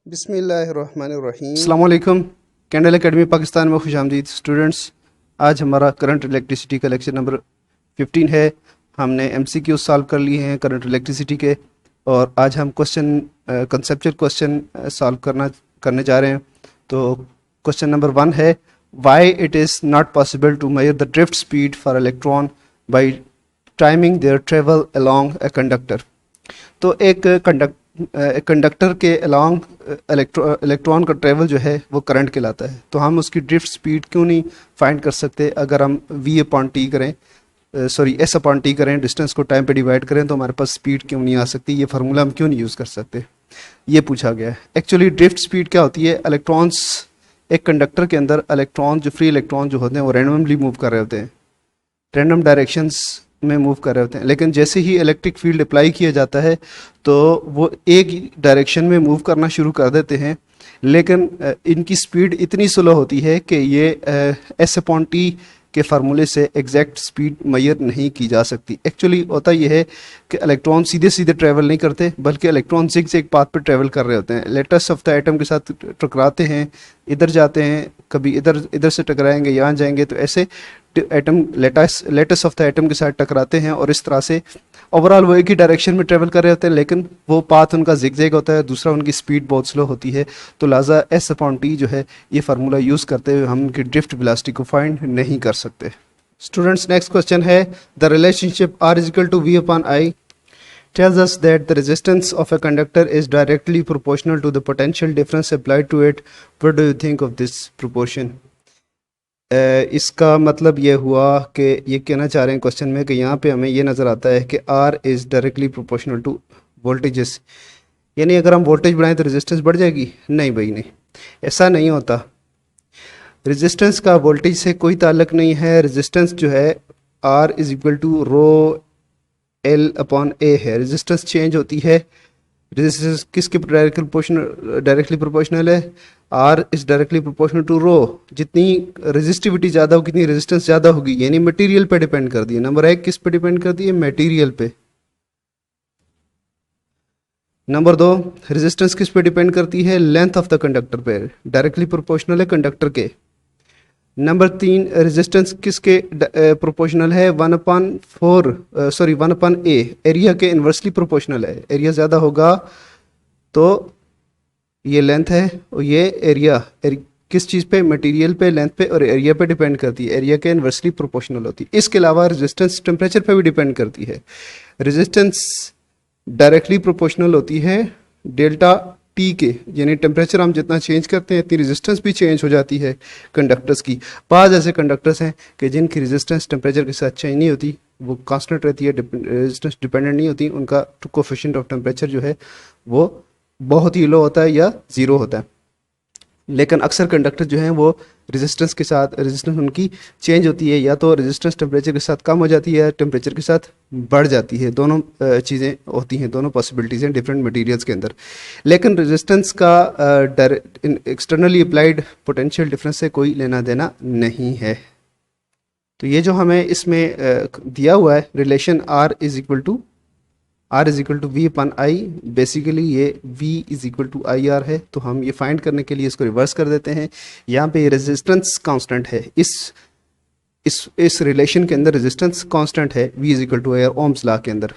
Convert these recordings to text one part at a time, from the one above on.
बिस्मिल्लाहिर्रहमानिर्रहीम। अस्सलाम वालेकुम। कैंडल एकेडमी पाकिस्तान में खुशामदीद स्टूडेंट्स। आज हमारा करंट इलेक्ट्रिसिटी का लेक्चर नंबर 15 है। हमने एमसीक्यू सॉल्व कर लिए हैं करंट इलेक्ट्रिसिटी के, और आज हम कंसेप्चुअल क्वेश्चन सॉल्व करने जा रहे हैं। तो क्वेश्चन नंबर 1 है, why it is not possible to measure the drift speed for electron by timing their travel along a conductor. तो एक कंडक्टर के अलोंग इलेक्ट्रॉन का ट्रेवल जो है वो करंट कहलाता है। तो हम उसकी ड्रिफ्ट स्पीड क्यों नहीं फाइंड कर सकते? अगर हम v/t करें, s/t करें, डिस्टेंस को टाइम पे डिवाइड करें, तो हमारे पास स्पीड क्यों नहीं आ सकती? ये फार्मूला हम क्यों नहीं यूज़ कर सकते? ये पूछा गया है। एक्चुअली ड्रिफ्ट स्पीड क्या होती है? इलेक्ट्रॉन्स, एक कंडक्टर के अंदर इलेक्ट्रॉन, जो फ्री इलेक्ट्रॉन जो होते हैं वो रैंडमली मूव कर रहे होते हैं, रैंडम डायरेक्शंस में मूव कर रहे होते हैं। लेकिन जैसे ही इलेक्ट्रिक फील्ड अप्लाई किया जाता है तो वो एक डायरेक्शन में मूव करना शुरू कर देते हैं, लेकिन इनकी स्पीड इतनी स्लो होती है कि ये s/t के फार्मूले से एग्जैक्ट स्पीड मेजर नहीं की जा सकती। एक्चुअली होता यह है कि इलेक्ट्रॉन सीधे सीधे ट्रैवल नहीं करते, बल्कि इलेक्ट्रॉन जिग-जैग पाथ पर ट्रैवल कर रहे होते हैं। लेटेस्ट ऑफ द एटम के साथ टकराते हैं, इधर जाते हैं, कभी इधर से टकराएंगे, यहाँ जाएंगे, तो ऐसे atom latest of the atom के साथ टकराते हैं, और इस तरह से ओवरऑल वो एक ही डायरेक्शन में ट्रेवल कर रहे होते हैं, लेकिन वो पाथ उनका जिग-जैग होता है, दूसरा उनकी स्पीड बहुत स्लो होती है। तो लिहाजा s/t जो है ये फार्मूला यूज़ करते हुए हम उनकी ड्रिफ्ट वेलोसिटी को फाइंड नहीं कर सकते। स्टूडेंट्स, नेक्स्ट क्वेश्चन है, the relationship R = V/I tells us that the resistance of a conductor is directly proportional to the potential difference applied to it. What do you think of this proportion? इसका मतलब ये हुआ कि ये कहना चाह रहे हैं क्वेश्चन में कि यहाँ पे हमें ये नज़र आता है कि R is directly proportional to voltages. यानी अगर हम वोल्टेज बढ़ाएं तो रेजिस्टेंस बढ़ जाएगी? नहीं भाई, नहीं, ऐसा नहीं होता। रेजिस्टेंस का वोल्टेज से कोई ताल्लुक नहीं है। रेजिस्टेंस जो है R = ρL/A है। रेजिस्टेंस चेंज होती है। रेजिस्टेंस किसके डायरेक्टली प्रोपोर्शनल है? R is directly proportional to rho. जितनी रेजिस्टिविटी ज़्यादा होगी, कितनी रेजिस्टेंस ज़्यादा होगी, यानी मटेरियल पे डिपेंड करती है। नंबर 1 किस पे डिपेंड करती है? मटेरियल पे। नंबर 2, रेजिस्टेंस किस पे डिपेंड करती है? लेंथ ऑफ द कंडक्टर पे, डायरेक्टली प्रोपोर्शनल है कंडक्टर के। नंबर 3, रेजिस्टेंस किसके प्रोपोर्शनल है? 1/A, एरिया के इन्वर्सली प्रोपोर्शनल है। एरिया ज़्यादा होगा तो ये लेंथ है, और ये एरिया किस चीज़ पे? मटेरियल पे, लेंथ पे और एरिया पे डिपेंड करती है। एरिया के इन्वर्सली प्रोपोर्शनल होती है। इसके अलावा रेजिस्टेंस टेम्परेचर पे भी डिपेंड करती है। रेजिस्टेंस डायरेक्टली प्रोपोर्शनल होती है डेल्टा टी के, यानी टेम्परेचर हम जितना चेंज करते हैं इतनी रेजिस्टेंस भी चेंज हो जाती है कंडक्टर्स की। बाद ऐसे कंडक्टर्स हैं कि जिनकी रेजिस्टेंस टेम्परेचर के साथ चेंज नहीं होती, वो कांस्टेंट रहती है, रेजिस्टेंस डिपेंडेंट नहीं होती। उनका कोफिशिएंट ऑफ टेम्परेचर जो है वो बहुत ही लो होता है या ज़ीरो होता है। लेकिन अक्सर कंडक्टर जो हैं वो रेजिस्टेंस के साथ, रेजिस्टेंस उनकी चेंज होती है, या तो रेजिस्टेंस टेम्परेचर के साथ कम हो जाती है, टेम्परेचर के साथ बढ़ जाती है। दोनों चीज़ें होती हैं, दोनों पॉसिबिलिटीज़ हैं डिफरेंट मटेरियल्स के अंदर। लेकिन रेजिस्टेंस का एक्सटर्नली अप्लाइड पोटेंशियल डिफरेंस से कोई लेना देना नहीं है। तो ये जो हमें इसमें दिया हुआ है रिलेशन R = V/I, बेसिकली ये V = IR है। तो हम ये फाइंड करने के लिए इसको रिवर्स कर देते हैं। यहाँ पे रेजिस्टेंस कांस्टेंट है, इस रिलेशन के अंदर रेजिस्टेंस कांस्टेंट है, V = IR ओम्स लॉ के अंदर।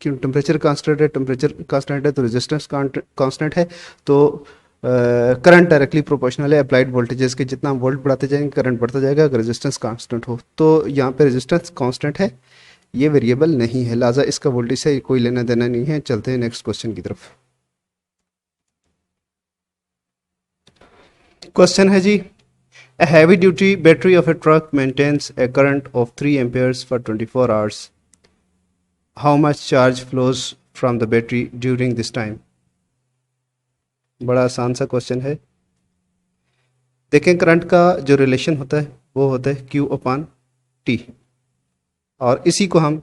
क्यों? टेम्परेचर कांस्टेंट है, तो रेजिस्टेंस कांस्टेंट है। तो करंट डायरेक्टली प्रोपोर्शनल है अप्लाइड वोल्टेजेस के। जितना वोल्ट बढ़ाते जाएंगे करंट बढ़ता जाएगा अगर रेजिस्टेंस कांस्टेंट हो। तो यहाँ पे रेजिस्टेंस कांस्टेंट है, ये वेरिएबल नहीं है, लिहाजा इसका वोल्टेज से कोई लेना देना नहीं है। चलते हैं नेक्स्ट क्वेश्चन की तरफ। क्वेश्चन है जी, A heavy duty battery of a truck maintains a current of 3 amperes for 24 hours. How much charge flows from the battery during this time? बड़ा आसान सा क्वेश्चन है। देखें, करंट का जो रिलेशन होता है वो होता है Q/T, और इसी को हम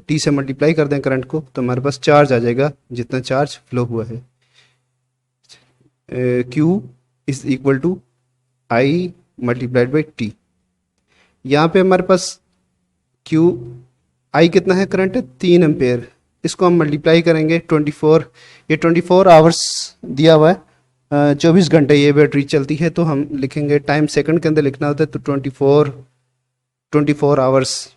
T से मल्टीप्लाई कर दें करंट को, तो हमारे पास चार्ज आ जाएगा जितना चार्ज फ्लो हुआ है। Q = I × T। यहाँ पे हमारे पास I कितना है? करंट है 3 एम्पेयर। इसको हम मल्टीप्लाई करेंगे 24, ये 24 आवर्स दिया हुआ है, 24 घंटे ये बैटरी चलती है, तो हम लिखेंगे टाइम सेकंड के अंदर लिखना होता है, तो 24 आवर्स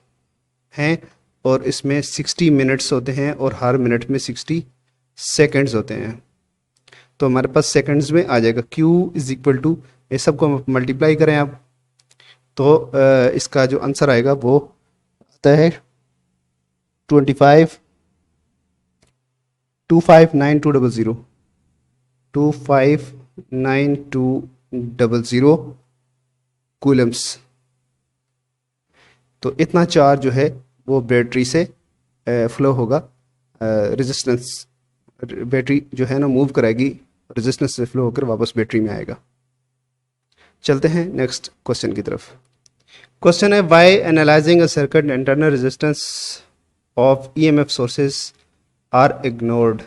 हैं और इसमें 60 मिनट्स होते हैं और हर मिनट में 60 सेकंड्स होते हैं। तो हमारे पास सेकंड्स में आ जाएगा Q इज इक्वल टू, ये सबको मल्टीप्लाई करें आप, तो इसका जो आंसर आएगा वो आता है 259200 259200 कूलम्स। तो इतना चार्ज जो है वो बैटरी से फ्लो होगा, रेजिस्टेंस, बैटरी जो है ना मूव कराएगी, रेजिस्टेंस से फ्लो होकर वापस बैटरी में आएगा। चलते हैं नेक्स्ट क्वेश्चन की तरफ। क्वेश्चन है, why analysing a circuit internal resistance of EMF sources are ignored.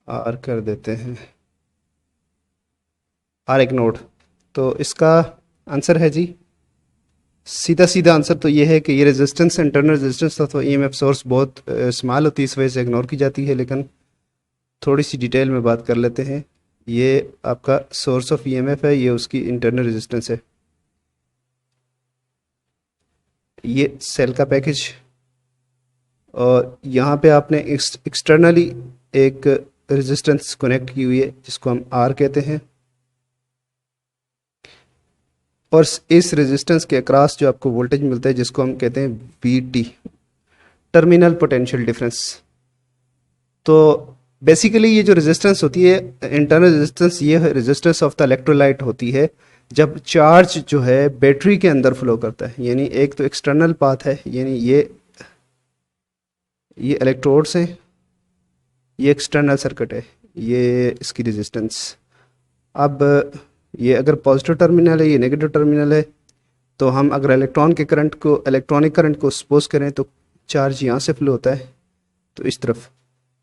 आर कर देते हैं, आर इग्नोर्ड। तो इसका आंसर है जी, सीधा सीधा आंसर तो ये है कि ये रेजिस्टेंस, इंटरनल रेजिस्टेंस तो ईएमएफ सोर्स बहुत स्मॉल होती है, इस वजह से इग्नोर की जाती है। लेकिन थोड़ी सी डिटेल में बात कर लेते हैं। ये आपका सोर्स ऑफ ईएमएफ है, ये उसकी इंटरनल रेजिस्टेंस है, ये सेल का पैकेज, और यहाँ पे आपने एक्सटर्नली एक रेजिस्टेंस कनेक्ट की हुई है जिसको हम आर कहते हैं, और इस रेजिस्टेंस के अक्रॉस जो आपको वोल्टेज मिलता है जिसको हम कहते हैं VT, टर्मिनल पोटेंशियल डिफरेंस। तो बेसिकली ये जो रेजिस्टेंस होती है, इंटरनल रेजिस्टेंस, ये रेजिस्टेंस ऑफ द इलेक्ट्रोलाइट होती है जब चार्ज जो है बैटरी के अंदर फ्लो करता है। यानी एक तो एक्सटर्नल पाथ है, यानी ये इलेक्ट्रोड्स हैं, ये एक्सटर्नल सर्किट है, ये इसकी रेजिस्टेंस। अब ये अगर पॉजिटिव टर्मिनल है, ये नेगेटिव टर्मिनल है, तो हम अगर इलेक्ट्रॉनिक करंट को सपोज करें तो चार्ज यहाँ से फ्लो होता है तो इस तरफ।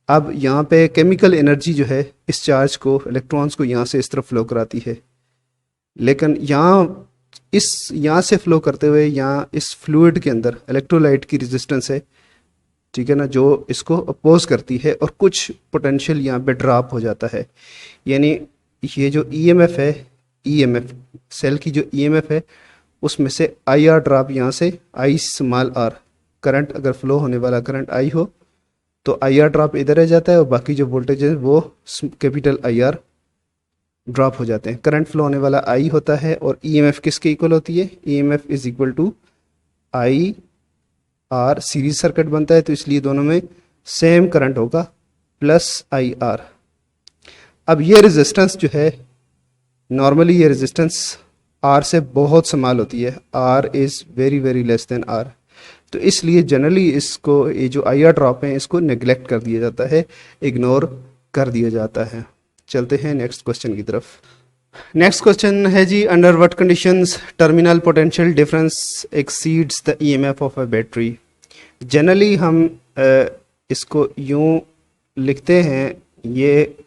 अब यहाँ पे केमिकल एनर्जी जो है इस चार्ज को, इलेक्ट्रॉन्स को यहाँ से इस तरफ फ्लो कराती है, लेकिन यहाँ से फ्लो करते हुए यहाँ इस फ्लूइड के अंदर इलेक्ट्रोलाइट की रेजिस्टेंस है, ठीक है ना, जो इसको अपोज करती है, और कुछ पोटेंशियल यहाँ पे ड्रॉप हो जाता है। यानी ये जो ईएमएफ है, ईएमएफ सेल की जो ईएमएफ है उसमें से IR ड्रॉप, यहाँ से I स्मॉल r, करंट अगर फ्लो होने वाला करंट I हो तो IR ड्रॉप इधर रह जाता है, और बाकी जो वोल्टेज है वो कैपिटल IR ड्रॉप हो जाते हैं। करंट फ्लो होने वाला I होता है, और ईएमएफ किसके इक्वल होती है, EMF is equal to IR, series circuit बनता है तो इसलिए दोनों में सेम करंट होगा, प्लस IR। अब ये रेजिस्टेंस जो है, नॉर्मली ये रेजिस्टेंस R से बहुत स्मॉल होती है, R is very very less than R, तो इसलिए जनरली इसको, ये जो IR ड्रॉप है इसको नेग्लेक्ट कर दिया जाता है, इग्नोर कर दिया जाता है। चलते हैं नेक्स्ट क्वेश्चन की तरफ। नेक्स्ट क्वेश्चन है जी, under what conditions terminal potential difference exceeds the EMF of a battery. Generally हम इसको यूं लिखते हैं, ये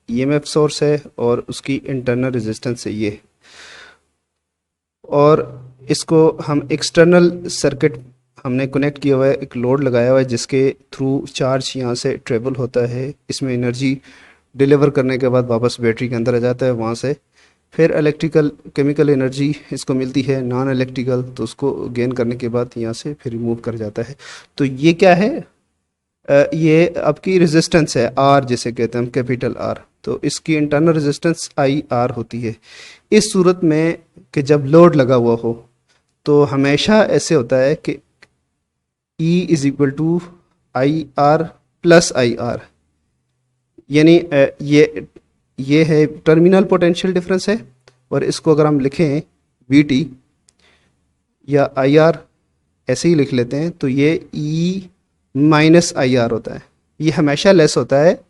ईएमएफ सोर्स है और उसकी इंटरनल रेजिस्टेंस है ये, और इसको हम एक्सटर्नल सर्किट हमने कनेक्ट किया हुआ है, एक लोड लगाया हुआ है जिसके थ्रू चार्ज यहाँ से ट्रेवल होता है, इसमें एनर्जी डिलीवर करने के बाद वापस बैटरी के अंदर आ जाता है, वहाँ से फिर इलेक्ट्रिकल केमिकल एनर्जी इसको मिलती है, नॉन इलेक्ट्रिकल, तो उसको गेन करने के बाद यहाँ से फिर रिमूव कर जाता है। तो ये क्या है, ये आपकी रेजिस्टेंस है R, जिसे कहते हैं हम कैपिटल R, तो इसकी इंटरनल रेजिस्टेंस IR होती है। इस सूरत में कि जब लोड लगा हुआ हो तो हमेशा ऐसे होता है कि E is equal to IR plus IR, यानी ये है टर्मिनल पोटेंशियल डिफरेंस है, और इसको अगर हम लिखें VT या IR ऐसे ही लिख लेते हैं तो ये E माइनस IR होता है। ये हमेशा लेस होता है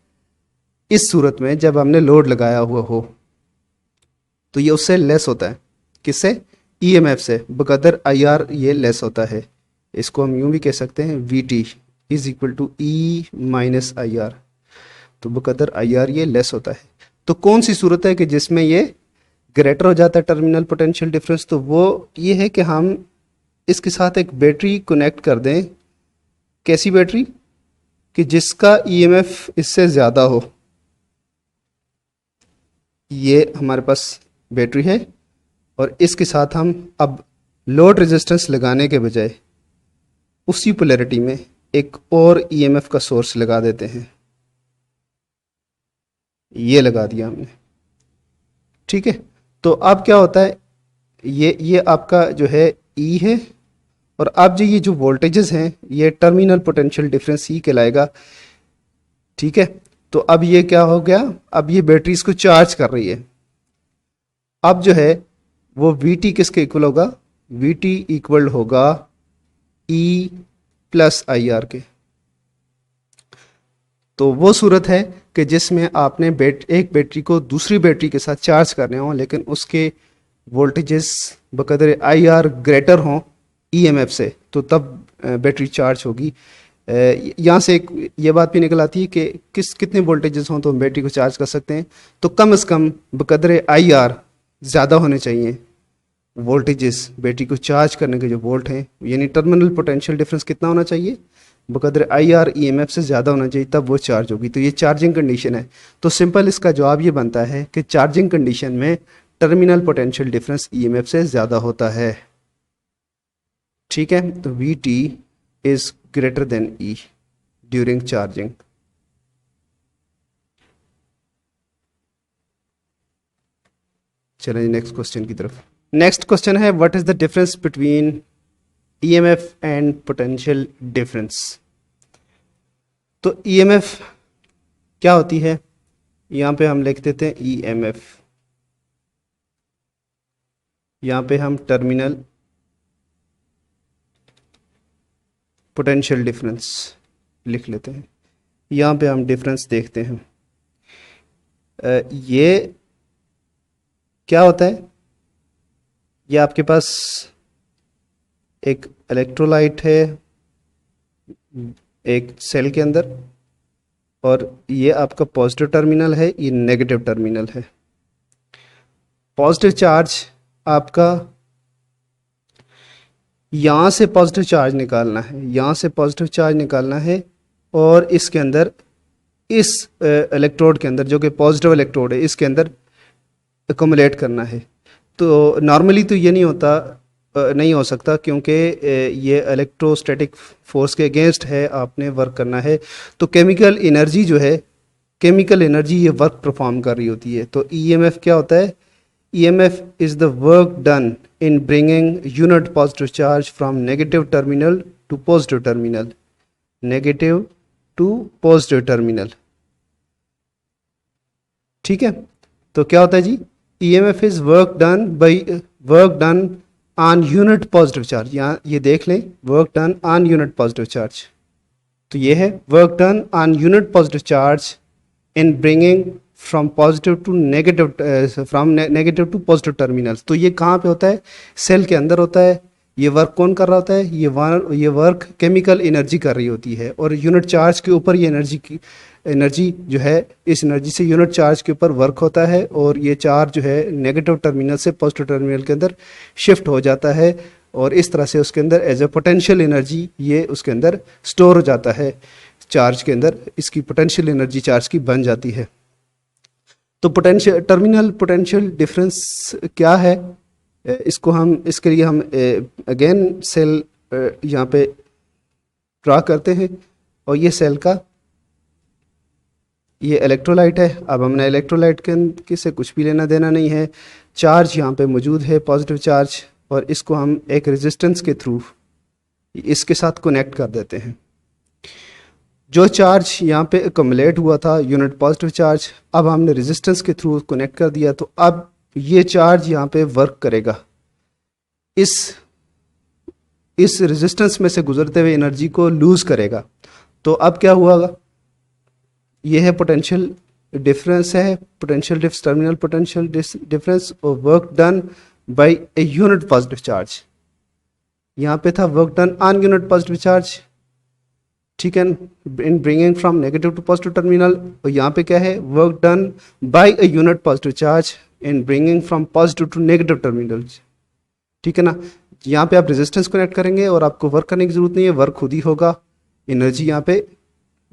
इस सूरत में जब हमने लोड लगाया हुआ हो, तो ये उससे लेस होता है, किससे, EMF से, बकदर IR ये लेस होता है। इसको हम यूं भी कह सकते हैं VT is equal to E minus IR, तो बकदर IR ये लेस होता है। तो कौन सी सूरत है कि जिसमें ये ग्रेटर हो जाता है टर्मिनल पोटेंशियल डिफरेंस, तो वो ये है कि हम इसके साथ एक बैटरी कनेक्ट कर दें। कैसी बैटरी, कि जिसका EMF इससे ज़्यादा हो, ये हमारे पास बैटरी है और इसके साथ हम अब लोड रेजिस्टेंस लगाने के बजाय उसी पोलैरिटी में एक और ईएमएफ का सोर्स लगा देते हैं। ये लगा दिया हमने, ठीक है। तो अब क्या होता है, ये आपका जो है ई है, और अब जो ये जो वोल्टेजेस हैं ये टर्मिनल पोटेंशियल डिफरेंस ई कहलाएगा, ठीक है। तो अब ये क्या हो गया, अब ये बैटरीज को चार्ज कर रही है। अब जो है वो वी टी किसके इक्वल होगा, वी टी इक्वल होगा ई प्लस आई आर के। तो वो सूरत है कि जिसमें आपने एक बैटरी को दूसरी बैटरी के साथ चार्ज करने हो, लेकिन उसके वोल्टेजेस बकदर आई आर ग्रेटर हों ईएमएफ से, तो तब बैटरी चार्ज होगी। यहाँ से एक ये बात भी निकल आती है कि कितने वोल्टेजेस हों तो हम बैटरी को चार्ज कर सकते हैं। तो कम से कम बकदर आई आर ज़्यादा होने चाहिए वोल्टेजेस, बैटरी को चार्ज करने के जो वोल्ट हैं, यानी टर्मिनल पोटेंशियल डिफरेंस कितना होना चाहिए, बकदर I R E M F से ज़्यादा होना चाहिए, तब वो चार्ज होगी। तो ये चार्जिंग कंडीशन है। तो सिंपल इसका जवाब ये बनता है कि चार्जिंग कंडीशन में terminal potential difference E M F से ज़्यादा होता है, ठीक है। तो V T is greater than E during charging. चलें नेक्स्ट क्वेश्चन की तरफ। नेक्स्ट क्वेश्चन है what is the difference between EMF and potential difference. तो ईएमएफ क्या होती है, यहाँ पे हम लिख देते हैं ईएमएफ, यहाँ पे हम टर्मिनल पोटेंशियल डिफरेंस लिख लेते हैं। यहाँ पे हम डिफरेंस देखते हैं। ये क्या होता है, ये आपके पास एक इलेक्ट्रोलाइट है एक सेल के अंदर, और ये आपका पॉजिटिव टर्मिनल है, ये नेगेटिव टर्मिनल है। पॉजिटिव चार्ज आपका यहाँ से पॉजिटिव चार्ज निकालना है, यहाँ से पॉजिटिव चार्ज निकालना है, और इसके अंदर इस इलेक्ट्रोड के अंदर जो कि पॉजिटिव इलेक्ट्रोड है इसके अंदर एकमुलेट करना है। तो नॉर्मली तो ये नहीं होता, नहीं हो सकता, क्योंकि ये इलेक्ट्रोस्टैटिक फोर्स के अगेंस्ट है, आपने वर्क करना है। तो केमिकल एनर्जी जो है, केमिकल एनर्जी ये वर्क परफॉर्म कर रही होती है। तो ईएमएफ क्या होता है, EMF is the work done in bringing unit positive charge from negative terminal to positive terminal, negative to positive terminal, ठीक है। तो क्या होता है जी, EMF is work done on unit positive charge. यहाँ ये देख लें, work done on unit positive charge, तो ये है work done on unit positive charge in bringing from positive to negative, from negative to positive terminals. तो ये कहाँ पे होता है, सेल के अंदर होता है। ये वर्क कौन कर रहा होता है, ये वर्क केमिकल एनर्जी कर रही होती है, और यूनिट चार्ज के ऊपर ये एनर्जी जो है, इस एनर्जी से यूनिट चार्ज के ऊपर वर्क होता है, और ये चार्ज जो है नेगेटिव टर्मिनल से पॉजिटिव टर्मिनल के अंदर शिफ्ट हो जाता है, और इस तरह से उसके अंदर एज ए पोटेंशियल एनर्जी ये उसके अंदर स्टोर हो जाता है, चार्ज के अंदर इसकी पोटेंशियल एनर्जी चार्ज की बन जाती है। तो टर्मिनल पोटेंशियल डिफरेंस क्या है, इसको हम, इसके लिए हम अगेन सेल यहाँ पे ड्रा करते हैं, और ये सेल का ये इलेक्ट्रोलाइट है। अब हमने इलेक्ट्रोलाइट के से कुछ भी लेना देना नहीं है, चार्ज यहाँ पे मौजूद है पॉजिटिव चार्ज, और इसको हम एक रेजिस्टेंस के थ्रू इसके साथ कनेक्ट कर देते हैं। जो चार्ज यहाँ पे एकमुलेट हुआ था यूनिट पॉजिटिव चार्ज, अब हमने रेजिस्टेंस के थ्रू कनेक्ट कर दिया, तो अब ये चार्ज यहाँ पे वर्क करेगा, इस रेजिस्टेंस में से गुजरते हुए एनर्जी को लूज करेगा। तो अब क्या हुआ, ये है पोटेंशियल डिफरेंस है, पोटेंशियल टर्मिनल पोटेंशियल डिफरेंस और work done by a unit positive charge. यहाँ पे था work done on unit positive charge, ठीक है, in bringing from negative to positive terminal, और यहाँ पे क्या है, work done by a unit positive charge in bringing from positive to negative terminal, ठीक है ना। यहाँ पे आप रेजिस्टेंस कनेक्ट करेंगे और आपको वर्क करने की जरूरत नहीं है, वर्क खुद ही होगा, एनर्जी यहाँ पे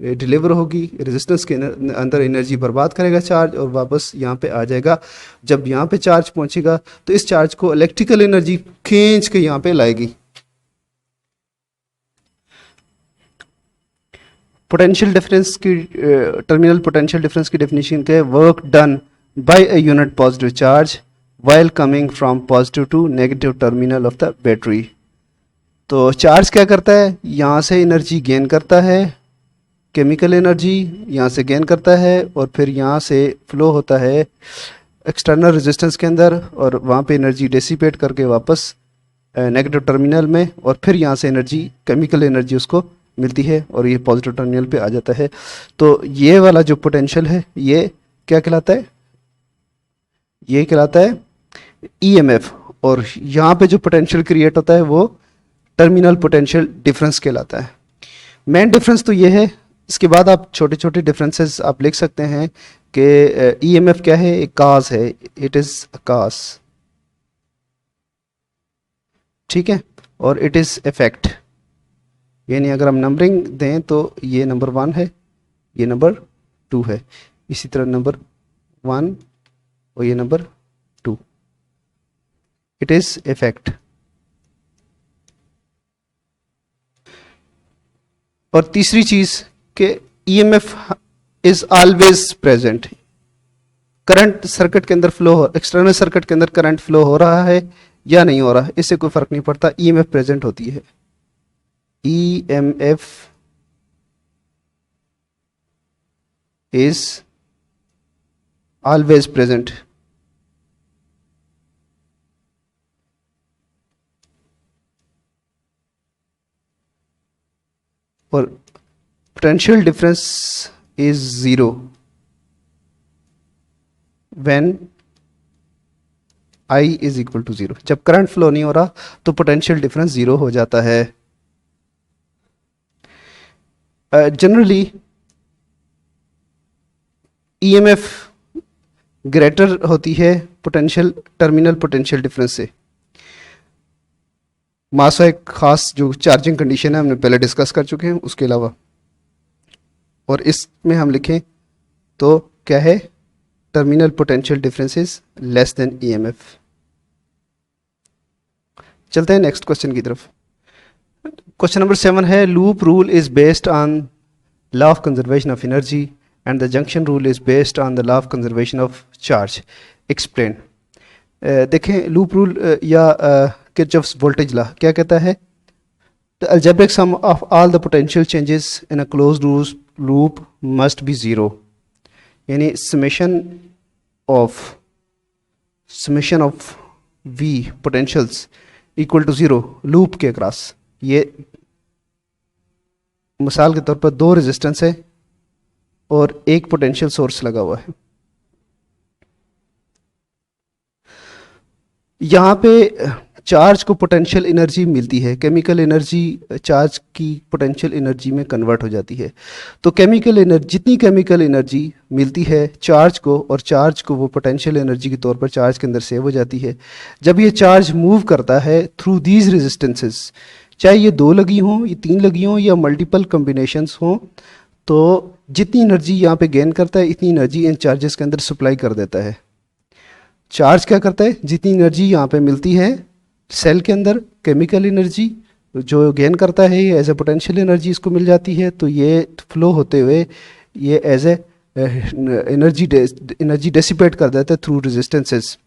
डिलीवर होगी, रेजिस्टेंस के अंदर एनर्जी बर्बाद करेगा चार्ज और वापस यहाँ पे आ जाएगा। जब यहाँ पे चार्ज पहुँचेगा तो इस चार्ज को इलेक्ट्रिकल एनर्जी खींच के यहाँ पे लाएगी। पोटेंशियल डिफरेंस की टर्मिनल पोटेंशियल डिफरेंस की डेफिनेशन क्या है? Work done bye a unit positive charge while coming from positive to negative terminal of the battery। तो चार्ज क्या करता है? यहाँ से एनर्जी गेन करता है, केमिकल एनर्जी यहाँ से गेन करता है और फिर यहाँ से फ्लो होता है एक्सटर्नल रेजिस्टेंस के अंदर और वहाँ पे एनर्जी डेसिपेट करके वापस नेगेटिव टर्मिनल में, और फिर यहाँ से एनर्जी केमिकल एनर्जी उसको मिलती है और ये पॉजिटिव टर्मिनल पे आ जाता है। तो ये वाला जो पोटेंशियल है ये क्या कहलाता है? ये कहलाता है ईएमएफ। और यहाँ पे जो पोटेंशियल क्रिएट होता है वो टर्मिनल पोटेंशियल डिफरेंस कहलाता है। मेन डिफरेंस तो ये है। इसके बाद आप छोटे छोटे डिफरेंसेस आप लिख सकते हैं कि ईएमएफ क्या है? एक काज है, इट इज़ अ काज, ठीक है, और इट इज़ इफेक्ट। यानी अगर हम नंबरिंग दें तो ये नंबर 1 है, ये नंबर 2 है, इसी तरह नंबर 1 और ये नंबर 2, इट इज इफेक्ट। और तीसरी चीज कि EMF is always present. Current circuit के अंदर फ्लो हो, एक्सटर्नल सर्किट के अंदर करंट फ्लो हो रहा है या नहीं हो रहा है, इससे कोई फर्क नहीं पड़ता, ईएमएफ प्रेजेंट होती है। EMF is always present. और potential difference is 0 when I is equal to 0। जब करंट फ्लो नहीं हो रहा तो पोटेंशियल डिफरेंस 0 हो जाता है। जनरली ईएमएफ ग्रेटर होती है पोटेंशियल टर्मिनल पोटेंशियल डिफरेंस से। मासा एक खास जो चार्जिंग कंडीशन है हमने पहले डिस्कस कर चुके हैं उसके अलावा, और इसमें हम लिखें तो क्या है? Terminal potential difference is less than EMF. चलते हैं नेक्स्ट क्वेश्चन की तरफ। क्वेश्चन नंबर 7 है loop rule is based on law of conservation of energy and the junction rule is based on the law of conservation of charge, explain. देखें loop rule या Kirchhoff's voltage law क्या कहता है? The algebraic sum of all the potential changes in a closed loop must be 0। यानी summation of V potentials equal to 0 loop के across. ये मिसाल के तौर पर 2 रेजिस्टेंस है और एक पोटेंशियल सोर्स लगा हुआ है। यहाँ पे चार्ज को पोटेंशियल एनर्जी मिलती है, केमिकल एनर्जी चार्ज की पोटेंशियल एनर्जी में कन्वर्ट हो जाती है। तो केमिकल एनर्जी, जितनी केमिकल एनर्जी मिलती है चार्ज को, और चार्ज को वो पोटेंशियल एनर्जी के तौर पर चार्ज के अंदर सेव हो जाती है। जब ये चार्ज मूव करता है थ्रू दीज रेजिस्टेंसेस, चाहे ये 2 लगी हों, ये 3 लगी हों या मल्टीपल कम्बिनेशंस हों, तो जितनी एनर्जी यहाँ पे गेन करता है इतनी एनर्जी इन चार्जेस के अंदर सप्लाई कर देता है। चार्ज क्या करता है? जितनी एनर्जी यहाँ पे मिलती है सेल के अंदर, केमिकल एनर्जी जो गेन करता है ये एज ए पोटेंशियल एनर्जी इसको मिल जाती है। तो ये फ्लो होते हुए ये एज ए एनर्जी डेसिपेट कर देता है थ्रू रेजिस्टेंसेस।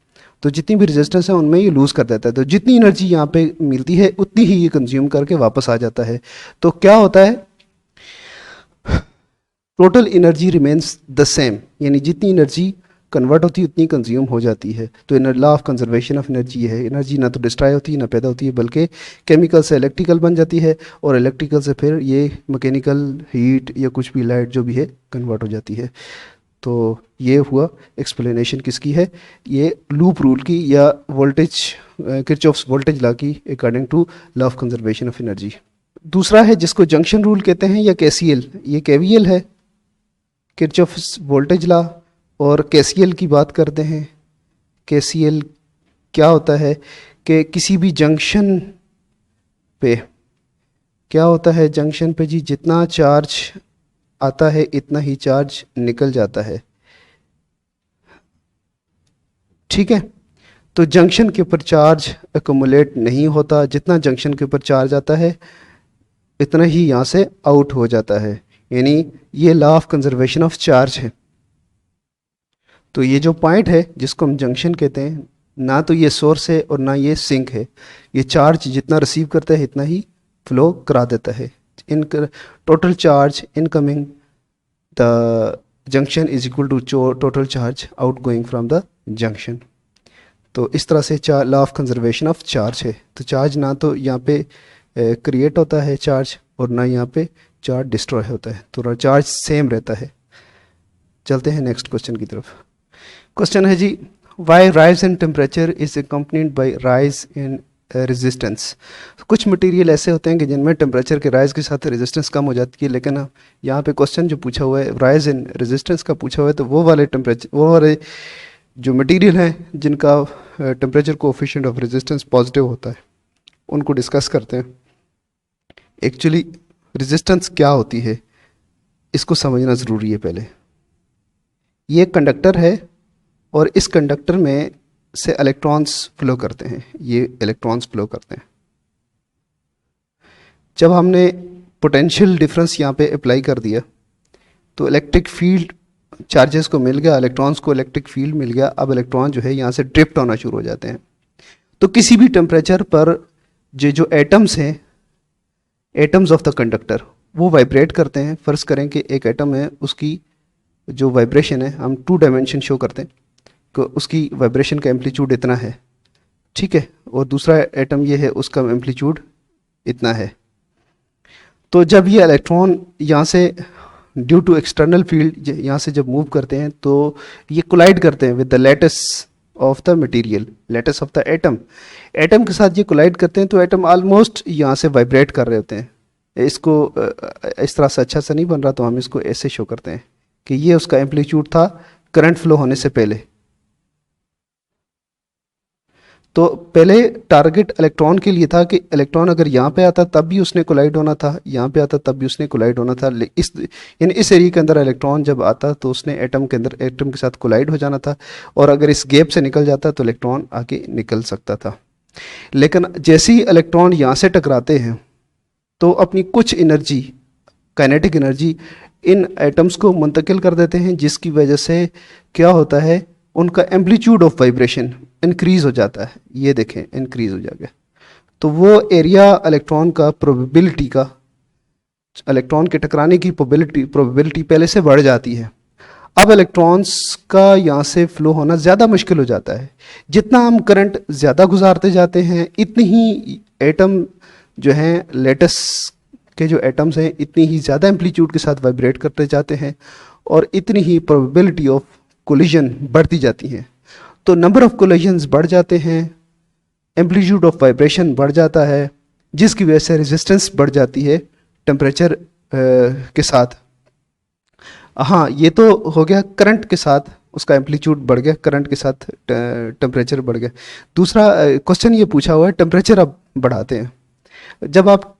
तो जितनी भी रेजिस्टेंस है उनमें ये लूज़ कर देता है। तो जितनी एनर्जी यहाँ पे मिलती है उतनी ही ये कंज्यूम करके वापस आ जाता है। तो क्या होता है? Total energy remains the same, यानी जितनी एनर्जी कन्वर्ट होती है उतनी कंज्यूम हो जाती है। तो law of conservation of energy है, एनर्जी ना तो डिस्ट्रॉय होती है ना पैदा होती है, बल्कि केमिकल से इलेक्ट्रिकल बन जाती है और इलेक्ट्रिकल से फिर ये मैकेनिकल हीट या कुछ भी लाइट जो भी है कन्वर्ट हो जाती है। तो ये हुआ एक्सप्लेनेशन किसकी है? ये लूप रूल की या वोल्टेज किरचॉफ्स वोल्टेज लॉ की according to law of conservation of energy. दूसरा है जिसको जंक्शन रूल कहते हैं या केसीएल, ये केवीएल है, किरचॉफ्स वोल्टेज लॉ। और केसीएल की बात करते हैं। केसीएल क्या होता है कि किसी भी जंक्शन पे क्या होता है? जंक्शन पे जी जितना चार्ज आता है इतना ही चार्ज निकल जाता है। ठीक है, तो जंक्शन के ऊपर चार्ज एक्युमुलेट नहीं होता, जितना जंक्शन के ऊपर चार्ज आता है इतना ही यहाँ से आउट हो जाता है, यानी ये law of conservation of charge है। तो ये जो पॉइंट है जिसको हम जंक्शन कहते हैं, ना तो ये सोर्स है और ना ये सिंक है, ये चार्ज जितना रिसीव करता है इतना ही फ्लो करा देता है। In total charge incoming the junction is equal to total charge out going from the junction. तो इस तरह से law of conservation of charge है। तो चार्ज ना तो यहाँ पे क्रिएट होता है चार्ज और ना यहाँ पे चार्ज डिस्ट्रॉय होता है, तो चार्ज सेम रहता है। चलते हैं नेक्स्ट क्वेश्चन की तरफ। क्वेश्चन है जी, why rise in temperature is accompanied by rise in resistance. कुछ मटेरियल ऐसे होते हैं कि जिनमें टेम्परेचर के राइज के साथ रेजिस्टेंस कम हो जाती है, लेकिन यहाँ पे क्वेश्चन जो पूछा हुआ है राइज इन रेजिस्टेंस का पूछा हुआ है, तो वो वाले टेम्परेचर, वो वाले जो मटेरियल हैं जिनका temperature coefficient of resistance positive होता है, उनको डिस्कस करते हैं। एक्चुअली रेजिस्टेंस क्या होती है इसको समझना ज़रूरी है। पहले ये कंडक्टर है और इस कंडक्टर में से इलेक्ट्रॉन्स फ्लो करते हैं, ये इलेक्ट्रॉन्स फ्लो करते हैं। जब हमने पोटेंशियल डिफरेंस यहाँ पे अप्लाई कर दिया तो इलेक्ट्रिक फील्ड चार्जेस को मिल गया, इलेक्ट्रॉन्स को इलेक्ट्रिक फील्ड मिल गया। अब इलेक्ट्रॉन जो है यहाँ से ड्रिफ्ट होना शुरू हो जाते हैं। तो किसी भी टेम्परेचर पर जो एटम्स हैं, एटम्स ऑफ द कंडक्टर, वो वाइब्रेट करते हैं। फ़र्ज़ करें कि एक एटम है, उसकी जो वाइब्रेशन है हम 2 डायमेंशन शो करते हैं कि उसकी वाइब्रेशन का एम्पलीट्यूड इतना है, ठीक है, और दूसरा एटम ये है, उसका एम्पलीट्यूड इतना है। तो जब ये इलेक्ट्रॉन यहाँ से ड्यू टू एक्सटर्नल फील्ड यहाँ से जब मूव करते हैं तो ये कोलाइड करते हैं with the lattice of the material, lattice of the atom. Atom के साथ ये कोलाइड करते हैं तो एटम ऑलमोस्ट यहाँ से वाइब्रेट कर रहे होते हैं। इसको इस तरह से अच्छा सा नहीं बन रहा, तो हम इसको ऐसे शो करते हैं कि ये उसका एम्पलीट्यूड था करंट फ्लो होने से पहले। तो पहले टारगेट इलेक्ट्रॉन के लिए था कि इलेक्ट्रॉन अगर यहाँ पे आता तब भी उसने कोलाइड होना था, यहाँ पे आता तब भी उसने कोलाइड होना था। इस एरिया के अंदर इलेक्ट्रॉन जब आता तो उसने एटम के अंदर एटम के साथ कोलाइड हो जाना था, और अगर इस गैप से निकल जाता तो इलेक्ट्रॉन आगे निकल सकता था। लेकिन जैसे ही इलेक्ट्रॉन यहाँ से टकराते हैं तो अपनी कुछ एनर्जी, काइनेटिक एनर्जी, इन एटम्स को मुंतकिल कर देते हैं, जिसकी वजह से क्या होता है, उनका एम्पलीट्यूड ऑफ वाइब्रेशन इंक्रीज़ हो जाता है। ये देखें इंक्रीज़ हो जाएगा, तो वो एरिया इलेक्ट्रॉन का प्रोबेबिलिटी का, इलेक्ट्रॉन के टकराने की प्रोबेबिलिटी पहले से बढ़ जाती है। अब इलेक्ट्रॉन्स का यहाँ से फ्लो होना ज़्यादा मुश्किल हो जाता है। जितना हम करंट ज़्यादा गुजारते जाते हैं इतनी ही एटम जो हैं, लेटिस के जो एटम्स हैं, इतनी ही ज़्यादा एम्पलीट्यूड के साथ वाइब्रेट करते जाते हैं और इतनी ही प्रोबेबिलिटी ऑफ कोलिजन बढ़ती जाती है। तो नंबर ऑफ कोलिजन्स बढ़ जाते हैं, एम्पलीट्यूड ऑफ वाइब्रेशन बढ़ जाता है, जिसकी वजह से रेजिस्टेंस बढ़ जाती है टेम्परेचर के साथ। हाँ, ये तो हो गया करंट के साथ, उसका एम्पलीट्यूड बढ़ गया, करंट के साथ टेम्परेचर बढ़ गया। दूसरा क्वेश्चन ये पूछा हुआ है, टेम्परेचर अब बढ़ाते हैं। जब आप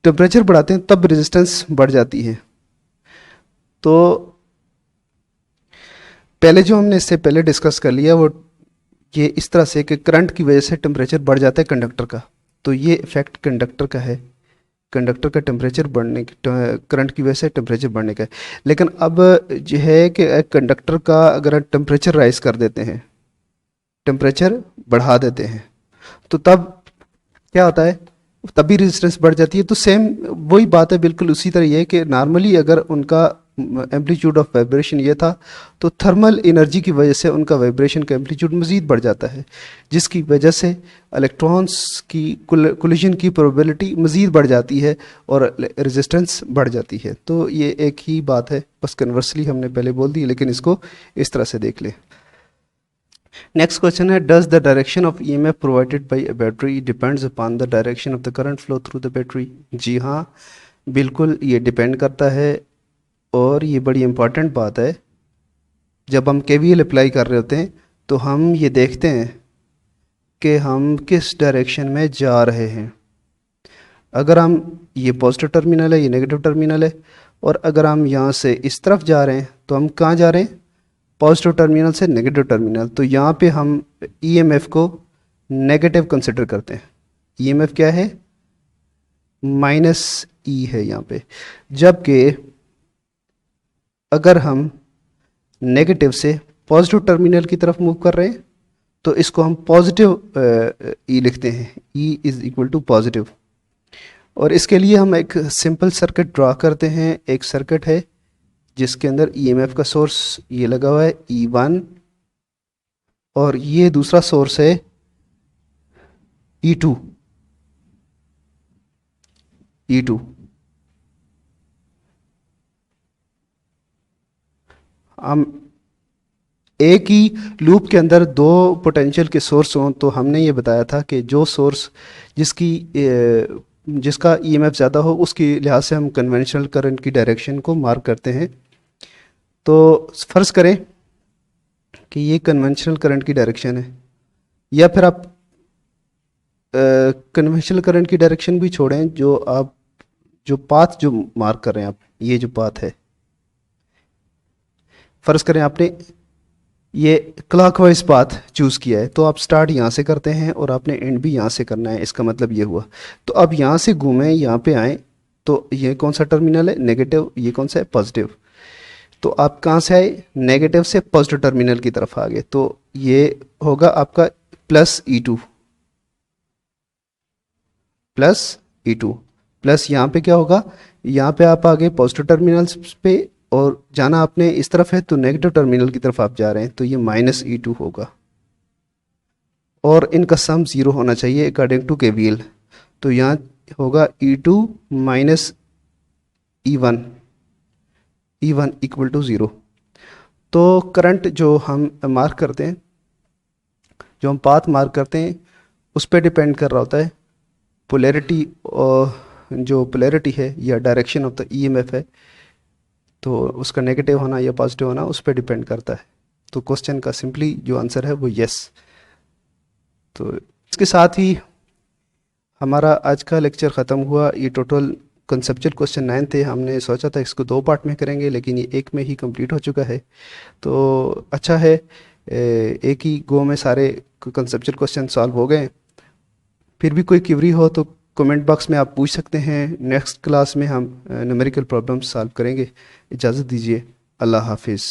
टेम्परेचर बढ़ाते हैं तब रेजिस्टेंस बढ़ जाती है। तो पहले जो हमने इससे पहले डिस्कस कर लिया वो ये इस तरह से कि करंट की वजह से टेम्परेचर बढ़ जाता है कंडक्टर का, तो ये इफेक्ट कंडक्टर का है, कंडक्टर का टेम्परेचर बढ़ने की, करंट की वजह से टेम्परेचर बढ़ने का है। लेकिन अब जो है कि कंडक्टर का अगर टेम्परेचर राइज कर देते हैं, टेम्परेचर बढ़ा देते हैं, तो तब क्या होता है, तभी रेजिस्टेंस बढ़ जाती है। तो सेम वही बात है, बिल्कुल उसी तरह ये है कि नॉर्मली अगर उनका एम्पलीट्यूड ऑफ वाइब्रेशन ये था तो थर्मल एनर्जी की वजह से उनका वाइब्रेशन का एम्पलीट्यूड मज़ीद बढ़ जाता है, जिसकी वजह से इलेक्ट्रॉन्स की कोलिजन की प्रोबेबिलिटी मज़ीद बढ़ जाती है और रेजिस्टेंस बढ़ जाती है। तो ये एक ही बात है, बस कन्वर्सली हमने पहले बोल दी, लेकिन इसको इस तरह से देख लें। नेक्स्ट क्वेश्चन है, does the direction of EMF provided by a battery depends upon the direction of the current flow through the battery. जी हाँ, बिल्कुल ये डिपेंड करता है, और ये बड़ी इम्पॉर्टेंट बात है। जब हम केवीएल अप्लाई कर रहे होते हैं तो हम ये देखते हैं कि हम किस डायरेक्शन में जा रहे हैं। अगर हम, ये पॉजिटिव टर्मिनल है, ये नेगेटिव टर्मिनल है, और अगर हम यहाँ से इस तरफ जा रहे हैं तो हम कहाँ जा रहे हैं, पॉजिटिव टर्मिनल से नेगेटिव टर्मिनल। तो यहाँ पे हम ईएमएफ को नेगेटिव कंसिडर करते हैं। ईएमएफ क्या है, माइनस ई है यहाँ पे। जबकि अगर हम नेगेटिव से पॉजिटिव टर्मिनल की तरफ मूव कर रहे हैं तो इसको हम पॉजिटिव ई लिखते हैं, E is equal to positive. और इसके लिए हम एक सिंपल सर्किट ड्रा करते हैं। एक सर्किट है जिसके अंदर ईएमएफ का सोर्स ये लगा हुआ है E1 और ये दूसरा सोर्स है E2। हम एक ही लूप के अंदर दो पोटेंशियल के सोर्स हों तो हमने ये बताया था कि जो सोर्स जिसका ईएमएफ ज़्यादा हो उसके लिहाज से हम कन्वेंशनल करंट की डायरेक्शन को मार्क करते हैं। तो फ़र्ज़ करें कि ये कन्वेंशनल करंट की डायरेक्शन है, या फिर आप कन्वेंशनल करंट की डायरेक्शन भी छोड़ें, जो पाथ जो मार्क कर रहे हैं आप, ये जो पाथ है, फ़र्ज़ करें आपने ये क्लॉकवाइज पाथ चूज़ किया है तो आप स्टार्ट यहाँ से करते हैं और आपने एंड भी यहाँ से करना है। इसका मतलब ये हुआ। तो अब यहाँ से घूमें, यहाँ पे आएँ तो ये कौन सा टर्मिनल है, नेगेटिव, ये कौन सा है, पॉजिटिव। तो आप कहाँ से आए, नेगेटिव से पॉजिटिव टर्मिनल की तरफ आ गए। तो ये होगा आपका प्लस E2 प्लस यहाँ पे क्या होगा, यहाँ पे आप आ गए पॉजिटिव टर्मिनल्स पे और जाना आपने इस तरफ है तो नेगेटिव टर्मिनल की तरफ आप जा रहे हैं, तो ये माइनस E2 होगा। और इनका सम ज़ीरो होना चाहिए अकॉर्डिंग टू KVL। तो यहाँ होगा E2 minus E1 equal to zero. तो करंट जो हम मार्क करते हैं, जो हम पाथ मार्क करते हैं, उस पर डिपेंड कर रहा होता है पोलैरिटी, और जो पोलैरिटी है या डायरेक्शन ऑफ द ईएमएफ है, तो उसका नेगेटिव होना या पॉजिटिव होना उस पर डिपेंड करता है। तो क्वेश्चन का सिंपली जो आंसर है वो यस। तो इसके साथ ही हमारा आज का लेक्चर ख़त्म हुआ। ये टोटल कंसेप्चुअल क्वेश्चन 9 थे। हमने सोचा था इसको 2 पार्ट में करेंगे, लेकिन ये एक में ही कंप्लीट हो चुका है। तो अच्छा है, एक ही गो में सारे कंसेप्चुअल क्वेश्चन सॉल्व हो गए। फिर भी कोई क्वेरी हो तो कमेंट बॉक्स में आप पूछ सकते हैं। नेक्स्ट क्लास में हम न्यूमेरिकल प्रॉब्लम्स सॉल्व करेंगे। इजाज़त दीजिए, अल्लाह हाफिज़।